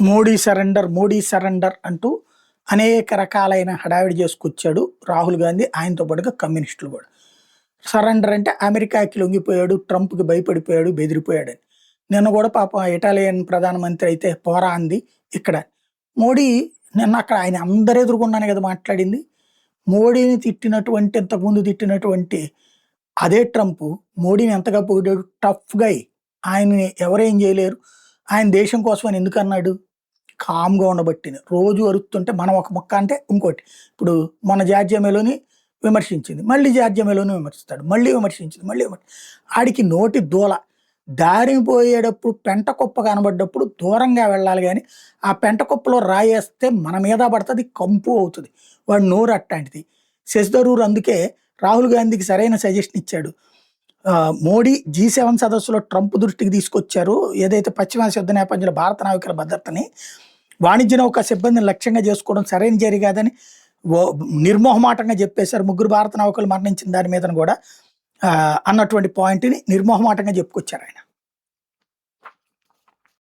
Modi surrender అంటూ అనేక రకాలైన హడావిడి చేసుకొచ్చాడు రాహుల్ గాంధీ. ఆయనతో పాటుగా కమ్యూనిస్టులు కూడా. సరెండర్ అంటే అమెరికాకి లొంగిపోయాడు, ట్రంప్కి భయపడిపోయాడు, బెదిరిపోయాడని. నిన్న కూడా పాపం ఇటాలియన్ ప్రధానమంత్రి అయితే పోరా అంది ఇక్కడ. మోడీ నిన్న అక్కడ ఆయన అందరు ఎదురుగుండానే కదా మాట్లాడింది. మోడీని తిట్టినటువంటి, ఇంతకుముందు తిట్టినటువంటి అదే ట్రంప్ మోడీని ఎంతగా పొగిడాడు. టఫ్ గై, ఆయన్ని ఎవరేం చేయలేరు, ఆయన దేశం కోసం అని ఎందుకు అన్నాడు. కామ్గా ఉండబట్టింది. రోజు అరుస్తుంటే మనం ఒక మొక్క అంటే ఇంకోటి. ఇప్పుడు మన జార్జియా మెలోని విమర్శించింది, మళ్ళీ జార్జియా మెలోని విమర్శిస్తాడు, మళ్ళీ విమర్శించింది, మళ్ళీ ఆడికి నోటి దూల. దారిని పోయేటప్పుడు పెంట కుప్ప కనబడ్డప్పుడు దూరంగా వెళ్ళాలి, కానీ ఆ పెంట కుప్పలో రాయేస్తే మన మీద పడుతుంది, కంపు అవుతుంది. వాడు నోరు అట్లాంటిది. శశి థరూర్ అందుకే రాహుల్ గాంధీకి సరైన సజెషన్ ఇచ్చాడు. మోడీ G7 సదస్సులో ట్రంప్ దృష్టికి తీసుకొచ్చారు ఏదైతే పశ్చిమాసియా యుద్ధ నేపథ్యంలో భారత నావికుల భద్రతని, వాణిజ్య నౌక సిబ్బందిని లక్ష్యంగా చేసుకోవడం సరైన చర్య కాదని నిర్మోహమాటంగా చెప్పేశారు. 3 భారత నౌకలు మరణించిన దాని మీద కూడా అన్నటువంటి పాయింట్ని నిర్మోహమాటంగా చెప్పుకొచ్చారు ఆయన.